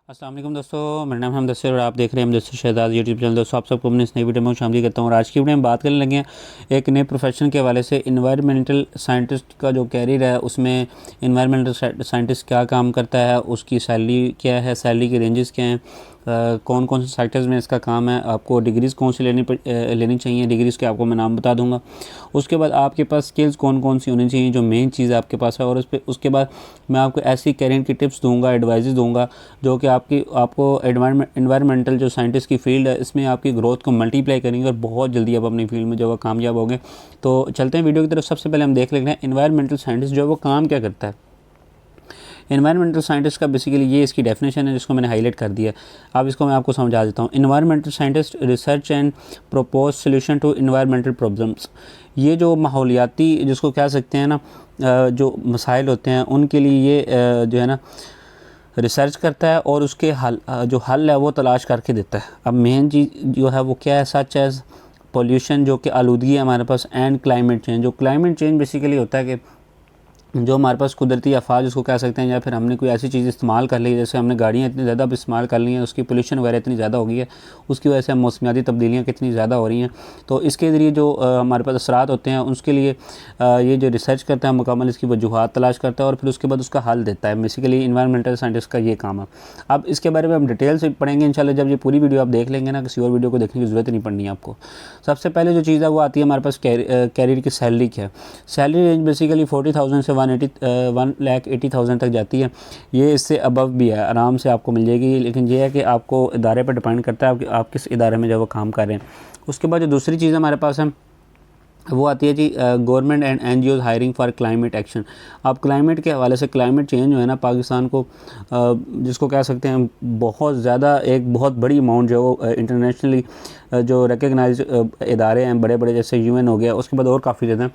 अस्सलाम वालेकुम दोस्तों, मेरा नाम है मुदस्सिर और आप देख रहे हैं मुदस्सिर शहजाद यूट्यूब चैनल। दोस्तों आप सबको अपने इस नई वीडियो में शामिल करता हूँ और आज की वीडियो में बात करने लगे हैं एक नए प्रोफेशन के हवाले से। इन्वायरमेंटल साइंटिस्ट का जो कैरियर है उसमें इन्वायरमेंटल साइंटिस्ट क्या काम करता है, उसकी सैलरी क्या है, सैलरी के रेंजेस क्या हैं, कौन कौन से सेक्टर्स में इसका काम है, आपको डिग्रीज़ कौन सी लेनी चाहिए, डिग्रीज़ के आपको मैं नाम बता दूंगा। उसके बाद आपके पास स्किल्स कौन कौन सी होनी चाहिए जो मेन चीज़ आपके पास है, और उसके बाद मैं आपको ऐसी कैरियर की टिप्स दूंगा, एडवाइजेस दूंगा जो कि आपको एनवायरमेंटल जो साइंटिस्ट की फील्ड है इसमें आपकी ग्रोथ को मल्टीप्लाई करेंगे और बहुत जल्दी आप अपनी फील्ड में जो है कामयाब होंगे। तो चलते हैं वीडियो की तरफ। सबसे पहले हम देख लेते हैं एनवायरमेंटल साइंटिस्ट जो है वो काम क्या करता है। एनवायरमेंटल साइंटिस्ट का बेसिकली ये इसकी डेफिनेशन है जिसको मैंने हाईलाइट कर दिया है। अब इसको मैं आपको समझा देता हूँ। Environmental scientist research and propose solution to environmental problems. ये जो माहौलियाती जिसको कह सकते हैं ना, जो मसाइल होते हैं उनके लिए ये जो है ना रिसर्च करता है और उसके जो हल है वो तलाश करके देता है। अब मेन चीज़ जो है वो क्या है, सच एज पोल्यूशन जो कि आलूदगी है हमारे पास, एंड क्लाइमेट चेंज। जो क्लाइमेट चेंज बेसिकली होता है कि जो हमारे पास कुदरती आफात जिसको कह सकते हैं, या फिर हमने कोई ऐसी चीज़ इस्तेमाल कर ली, जैसे हमने गाड़ियाँ इतनी ज़्यादा इस्तेमाल कर ली हैं, उसकी पोल्यूशन वगैरह इतनी ज़्यादा हो गई है, उसकी वजह से मौसमियाती तब्दीलियाँ कितनी ज़्यादा हो रही हैं। तो इसके ज़रिए जो हमारे पास असरात होते हैं उसके लिए ये जो रिसर्च करता है मुकम्मल इसकी वजूहात तलाश करता है और फिर उसके बाद उसका हल देता है। बेसिकली इन्वायरमेंटल साइंटिस्ट का ये काम है। अब इसके बारे में हम डिटेल से पढ़ेंगे इंशाल्लाह। जब ये पूरी वीडियो आप देख लेंगे ना, किसी और वीडियो को देखने की ज़रूरत नहीं पड़नी है आपको। सबसे पहले जो चीज़ है वो आती है हमारे पास कैरियर की सैलरी क्या है। सैलरी रेंज बेसिकली 40,000 से 1,80,000 तक जाती है। ये इससे अबव भी है, आराम से आपको मिल जाएगी, लेकिन ये है कि आपको इदारे पर डिपेंड करता है कि आप किस इदारे में जब वो काम कर रहे हैं। उसके बाद जो दूसरी चीज़ हमारे पास है वो आती है जी government and NGOs hiring for climate action. अब क्लाइमेट के हवाले से क्लाइमेट चेंज जो है ना, पाकिस्तान को जिसको कह सकते हैं बहुत ज़्यादा एक बहुत बड़ी अमाउंट जो है वो इंटरनेशनली जो रिकग्नाइज इदारे हैं बड़े बड़े, जैसे यूएन हो गया, उसके बाद और काफ़ी ज़्यादा।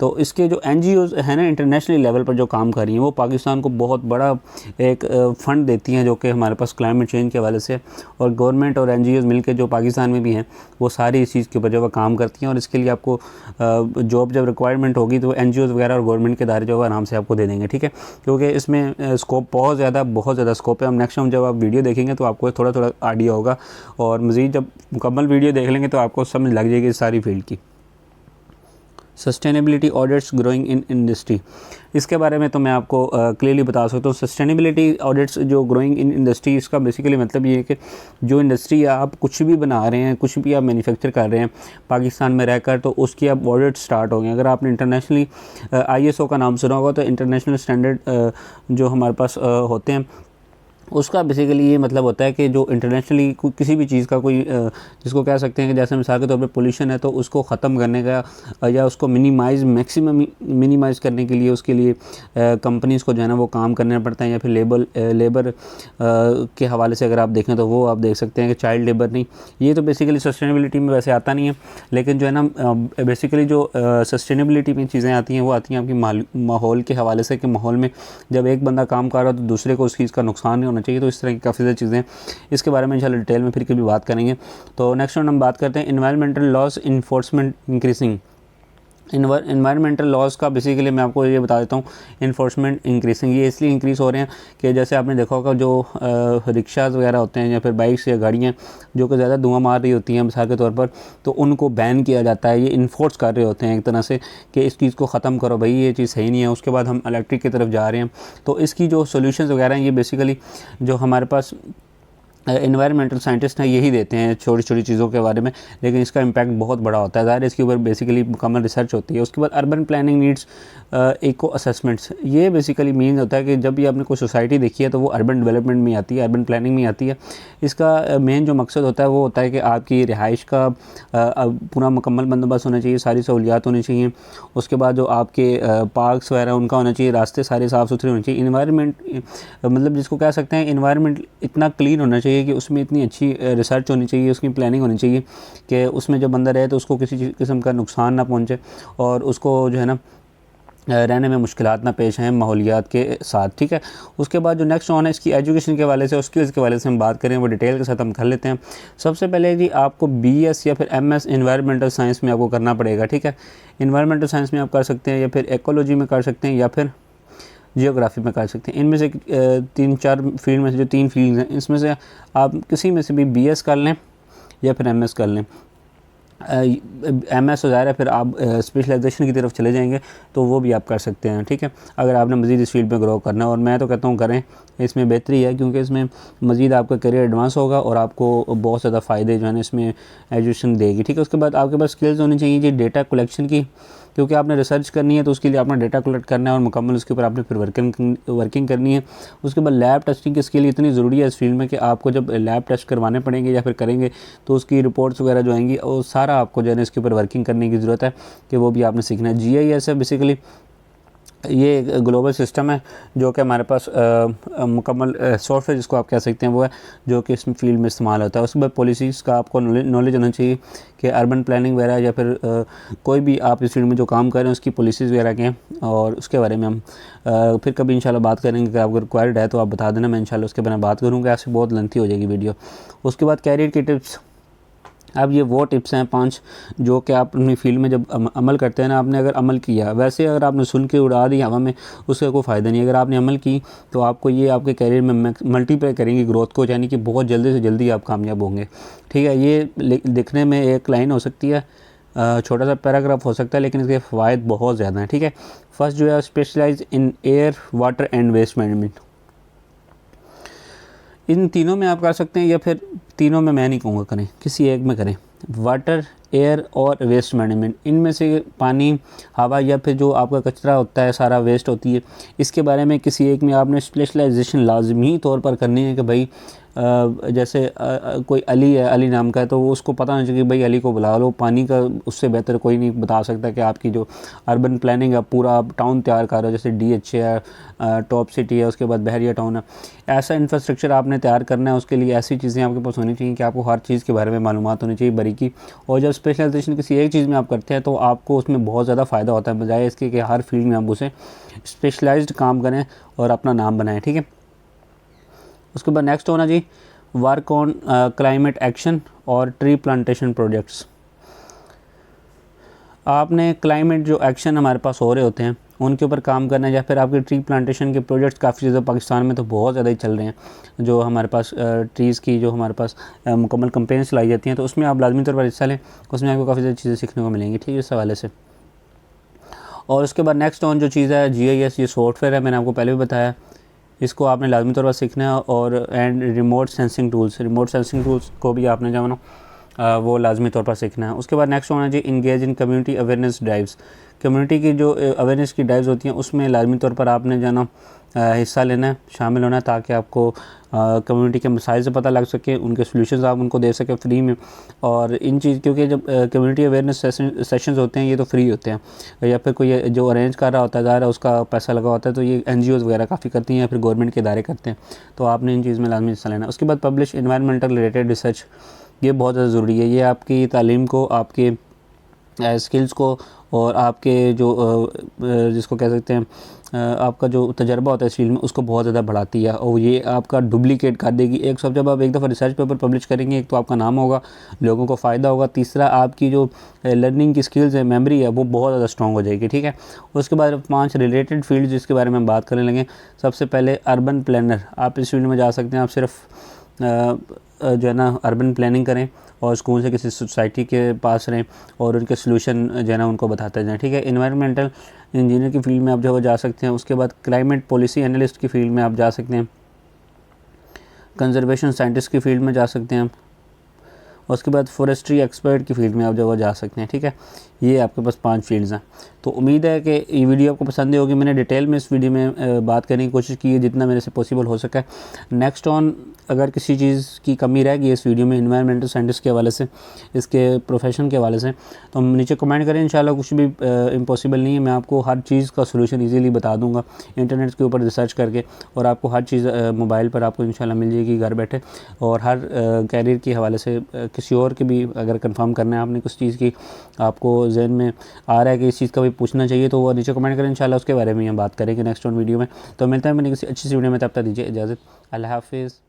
तो इसके जो एनजीओज हैं ना इंटरनेशनली लेवल पर जो काम कर रही हैं, वो पाकिस्तान को बहुत बड़ा एक फ़ंड देती हैं जो कि हमारे पास क्लाइमेट चेंज के हवाले से। और गवर्नमेंट और एनजीओज मिलकर जो पाकिस्तान में भी हैं वो सारी इस चीज़ के ऊपर जो है काम करती हैं। और इसके लिए आपको जॉब जब रिक्वायरमेंट होगी तो एनजीओज वगैरह और गवर्नमेंट के इदारे जो है आराम से आपको दे देंगे, ठीक है, क्योंकि इसमें स्कोप बहुत ज़्यादा स्कोप है। हम नेक्स्ट टाइम जब आप वीडियो देखेंगे तो आपको थोड़ा थोड़ा आइडिया होगा, और मज़ीद जब मुकम्मल वीडियो देख लेंगे तो आपको समझ लग जाएगी इस सारी फील्ड की। Sustainability audits growing in industry, इसके बारे में तो मैं आपको क्लियरली बता सकता हूँ। सस्टेनेबिलिटी ऑडिट्स जो ग्रोइंग इन इंडस्ट्री, इसका बेसिकली मतलब ये है कि जो इंडस्ट्री आप कुछ भी बना रहे हैं, कुछ भी आप मैन्युफैक्चर कर रहे हैं पाकिस्तान में रहकर, तो उसकी अब ऑडिट स्टार्ट हो गए। अगर आपने इंटरनेशनली ISO का नाम सुना होगा तो इंटरनेशनल स्टैंडर्ड जो हमारे पास होते हैं उसका बेसिकली ये मतलब होता है कि जो इंटरनेशनली किसी भी चीज़ का कोई जिसको कह सकते हैं कि जैसे मिसाल के तौर पे पोल्यूशन है तो उसको ख़त्म करने का या उसको मैक्सिमम मिनिमाइज़ करने के लिए उसके लिए कंपनीज़ को जो है ना वो काम करना पड़ता है। या फिर लेबर के हवाले से अगर आप देखें तो वो आप देख सकते हैं कि चाइल्ड लेबर नहीं, ये तो बेसिकली सस्टेनेबिलिटी में वैसे आता नहीं है, लेकिन जो है ना बेसिकली जो सस्टेनेबिलिटी में चीज़ें आती हैं वो आती हैं आपकी माहौल के हवाले से, कि माहौल में जब एक बंदा काम कर रहा है तो दूसरे को उस चीज़ का नुकसान नहीं चाहिए। तो इस तरह की काफ़ी ज़्यादा चीज़ें, इसके बारे में इंशाल्लाह डिटेल में फिर कभी बात करेंगे। तो नेक्स्ट हम बात करते हैं environmental loss enforcement increasing. Environmental loss का बेसिकली मैं आपको ये बता देता हूँ, इन्फोर्समेंट इंक्रीजिंग ये इसलिए इंक्रीज़ हो रहे हैं कि जैसे आपने देखा होगा जो रिक्शाज़ वगैरह होते हैं या फिर बाइक्स या गाड़ियाँ जो कि ज़्यादा धुआं मार रही होती हैं मिसाल के तौर पर, तो उनको बैन किया जाता है। ये इन्फोर्स कर रहे होते हैं एक तरह से कि इस चीज़ को ख़त्म करो भाई, ये चीज़ सही नहीं है। उसके बाद हम इलेक्ट्रिक की तरफ जा रहे हैं। तो इसकी जो सोल्यूशन वगैरह हैं ये बेसिकली जो हमारे पास इन्वायरमेंटल साइंटिस्ट हैं यही देते हैं छोटी छोटी चीज़ों के बारे में, लेकिन इसका इम्पैक्ट बहुत बड़ा होता है। ज़ाहिर इसके ऊपर बेसिकली मुकम्मल रिसर्च होती है। उसके बाद urban planning needs eco assessments, ये बेसिकली मीन होता है कि जब भी आपने कोई सोसाइटी देखी है तो वो अर्बन डेवलपमेंट में आती है, अर्बन प्लानिंग में आती है। इसका मेन जो मकसद होता है वो होता है कि आपकी रिहाइश का पूरा मुकम्मल बंदोबस्त होना चाहिए, सारी सहूलियात होनी चाहिए। उसके बाद जो आपके पार्क्स वगैरह उनका होना चाहिए, रास्ते सारे साफ़ सुथरे होने चाहिए। इन्वायरमेंट मतलब जिसको कह सकते हैं इन्वायरमेंट इतना क्लीन होना चाहिए कि उसमें इतनी अच्छी रिसर्च होनी चाहिए, उसकी प्लानिंग होनी चाहिए कि उसमें जब बंदा रहे तो उसको किसी किस्म का नुकसान ना पहुंचे और उसको जो है ना रहने में मुश्किलात ना पेश हैं माहौलियात के साथ, ठीक है। उसके बाद जो नेक्स्ट ऑन है इसकी एजुकेशन के हवाले से और स्किल्स के हवाले से हम बात करें वो डिटेल के साथ हम कर लेते हैं। सबसे पहले जी आपको BS या फिर MS इन्वायरमेंटल साइंस में आपको करना पड़ेगा, ठीक है। इन्वायरमेंटल साइंस में आप कर सकते हैं या फिर इकोलॉजी में कर सकते हैं या फिर जियोग्राफी में कर सकते हैं। इनमें से 3-4 फील्ड में से जो 3 फील्ड हैं, इसमें से आप किसी में से भी BS कर लें या फिर MS कर लें। MS हो जा रहा है, फिर आप स्पेशलाइजेशन की तरफ चले जाएंगे तो वो भी आप कर सकते हैं, ठीक है, अगर आपने मज़ीद इस फील्ड में ग्रो करना है। और मैं तो कहता हूँ करें, इसमें बेहतरी है, क्योंकि इसमें मज़ीद आपका करियर एडवांस होगा और आपको बहुत ज़्यादा फ़ायदे जो है ना इसमें एजुकेशन देगी, ठीक है। उसके बाद आपके पास स्किल्स होनी चाहिए जी डेटा कलेक्शन की, क्योंकि आपने रिसर्च करनी है तो उसके लिए आपने डेटा कलेक्ट करना है और मुकम्मल उसके ऊपर आपने फिर वर्किंग करनी है। उसके बाद लैब टेस्टिंग की स्किल इतनी ज़रूरी है इस फील्ड में कि आपको जब लैब टेस्ट करवाने पड़ेंगे या फिर करेंगे तो उसकी रिपोर्ट्स वगैरह जो आएंगी और सारा आपको जो है इसके ऊपर वर्किंग करने की ज़रूरत है कि वो भी आपने सीखना है। GIS है बेसिकली, ये एक ग्लोबल सिस्टम है जो कि हमारे पास मुकम्मल सॉफ्टवेयर जिसको आप कह सकते हैं वो है जो कि इस फील्ड में इस्तेमाल होता है। उसके बाद पॉलिसीज़ का आपको नॉलेज होना चाहिए कि अर्बन प्लानिंग वगैरह या फिर कोई भी आप इस फील्ड में जो काम कर रहे हैं उसकी पॉलिसीज़ वगैरह क्या हैं, और उसके बारे में हम फिर कभी इंशाल्लाह बात करेंगे कि अगर रिक्वायर्ड है तो आप बता देना, मैं इंशाल्लाह उसके बारे में बात करूँगा, ऐसे बहुत लेंथी हो जाएगी वीडियो। उसके बाद कैरियर की टिप्स। अब ये वो टिप्स हैं 5 जो कि आप अपनी फील्ड में जब अमल करते हैं ना, आपने अगर अमल किया, वैसे अगर आपने सुन के उड़ा दी हवा में उसका कोई फ़ायदा नहीं। अगर आपने अमल की तो आपको ये आपके करियर में मल्टीप्लाई करेंगे ग्रोथ को, यानी कि बहुत जल्दी से जल्दी आप कामयाब होंगे, ठीक है। ये दिखने में एक लाइन हो सकती है, छोटा सा पैराग्राफ हो सकता है, लेकिन इसके फ़वाद बहुत ज़्यादा हैं, ठीक है। फर्स्ट जो है specialize in air water and waste management. इन तीनों में आप कर सकते हैं या फिर तीनों में मैं नहीं कहूँगा करें, किसी एक में करें। वाटर, एयर और वेस्ट मैनेजमेंट, इनमें से पानी, हवा या फिर जो आपका कचरा होता है, सारा वेस्ट होती है, इसके बारे में किसी एक में आपने स्पेशलाइजेशन लाजमी तौर पर करनी है कि भाई जैसे कोई अली है, अली नाम का है, तो उसको पता होना चाहिए कि भाई अली को बुला लो, पानी का उससे बेहतर कोई नहीं बता सकता कि आपकी जो अर्बन प्लानिंग है, पूरा आप टाउन तैयार कर रहे हो, जैसे DH है, टॉप सिटी है, उसके बाद बहरिया टाउन है, ऐसा इंफ्रास्ट्रक्चर आपने तैयार करना है। उसके लिए ऐसी चीज़ें आपके पास होनी चाहिए कि आपको हर चीज़ के बारे में मालूमात होनी चाहिए बारीकी। और जब स्पेशलाइजेशन किसी एक चीज़ में आप करते हैं तो आपको उसमें बहुत ज़्यादा फ़ायदा होता है, बजाय इसके कि हर फील्ड में आप उसे स्पेशलाइज्ड काम करें और अपना नाम बनाएं, ठीक है। उसके बाद नेक्स्ट होना जी वर्क ऑन क्लाइमेट एक्शन और ट्री प्लांटेशन प्रोजेक्ट्स। आपने क्लाइमेट जो एक्शन हमारे पास हो रहे होते हैं उनके ऊपर काम करना है, या फिर आपके ट्री प्लांटेशन के प्रोजेक्ट्स काफ़ी ज़्यादा पाकिस्तान में तो बहुत ज़्यादा ही चल रहे हैं, जो हमारे पास ट्रीज़ की जो हमारे पास मुकम्मल कंपेन्स लाई जाती हैं, तो उसमें आप लाजमी तौर पर हिस्सा लें, उसमें आपको काफ़ी ज़्यादा चीज़ें सीखने को मिलेंगी, ठीक है, इस हवाले से। और उसके बाद नेक्स्ट ऑन जो चीज़ है GIS, ये सॉफ्टवेयर है, मैंने आपको पहले भी बताया, इसको आपने लाजमी तौर पर सीखना है। और एंड रिमोट सेंसिंग टूल्स को भी आपने जो है ना वो लाजमी तौर पर सीखना है। उसके बाद नेक्स्ट होना चाहिए engage in community awareness drives. Community की जो अवेयरनेस की ड्राइव्स होती हैं उसमें लाजमी तौर पर आपने जो है ना हिस्सा लेना है, शामिल होना है, ताकि आपको कम्युनिटी के मसाइल से पता लग सके, उनके सॉल्यूशंस आप उनको दे सकें फ्री में। और इन चीज़ क्योंकि जब कम्युनिटी अवेयरनेस सेशंस होते हैं ये तो फ्री होते हैं, या फिर कोई जो अरेंज कर रहा होता है ज़ाहिर है उसका पैसा लगा होता है, तो ये NGOs वगैरह काफ़ी करती हैं या फिर गवर्नमेंट के इदारे करते हैं, तो आपने इन चीज़ में लाजमी हिस्सा लेना है। उसके बाद पब्लिश एनवायरमेंटल रिलेटेड रिसर्च, ये बहुत ज़्यादा ज़रूरी है, ये आपकी तालीम को, आपके स्किल्स को और आपके जो जिसको कह सकते हैं आपका जो तजर्बा होता है इस फील्ड में उसको बहुत ज़्यादा बढ़ाती है, और ये आपका डुप्लीकेट कर देगी। एक सब जब आप एक दफ़ा रिसर्च पेपर पब्लिश करेंगे, एक तो आपका नाम होगा, लोगों को फ़ायदा होगा, तीसरा आपकी जो लर्निंग की स्किल्स है, मेमोरी है, वो बहुत ज़्यादा स्ट्रॉन्ग हो जाएगी, ठीक है। उसके बाद 5 रिलेटेड फील्ड जिसके बारे में हम बात करने लगे। सबसे पहले अर्बन प्लानर, आप इस फील्ड में जा सकते हैं, आप सिर्फ जो है ना अर्बन प्लानिंग करें और स्कूल से किसी सोसाइटी के पास रहें और उनके सलूशन जो है ना उनको बताते जाएँ, ठीक है। इन्वायरमेंटल इंजीनियर की फील्ड में आप जो है जा सकते हैं। उसके बाद क्लाइमेट पॉलिसी एनालिस्ट की फील्ड में आप जा सकते हैं। कंजर्वेशन साइंटिस्ट की फील्ड में जा सकते हैं। उसके बाद फॉरेस्ट्री एक्सपर्ट की फील्ड में आप जो है जा सकते हैं, ठीक है। ये आपके पास 5 फील्ड्स हैं। तो उम्मीद है कि ये वीडियो आपको पसंद ही होगी। मैंने डिटेल में इस वीडियो में बात करने की कोशिश की है जितना मेरे से पॉसिबल हो सका है। नेक्स्ट ऑन अगर किसी चीज़ की कमी रह गई इस वीडियो में इन्वायरमेंटल साइंटिस्ट के हवाले से, इसके प्रोफेशन के हवाले से, तो हम नीचे कमेंट करें। इंशाल्लाह कुछ भी इम्पॉसिबल नहीं है, मैं आपको हर चीज़ का सोल्यूशन ईजीली बता दूंगा इंटरनेट के ऊपर रिसर्च करके, और आपको हर चीज़ मोबाइल पर आपको इंशाल्लाह मिल जाएगी घर बैठे। और हर कैरियर के हवाले से किसी और के भी अगर कंफर्म करना है आपने कुछ चीज़ की, आपको जहन में आ रहा है कि इस चीज़ का भी पूछना चाहिए, तो वो नीचे कमेंट करें, इंशाल्लाह उसके बारे में हम बात करेंगे नेक्स्ट ऑन वीडियो में। तो मिलता है मैंने किसी अच्छी सी वीडियो में, तब तक दीजिए इजाज़त। अल्लाह हाफिज़।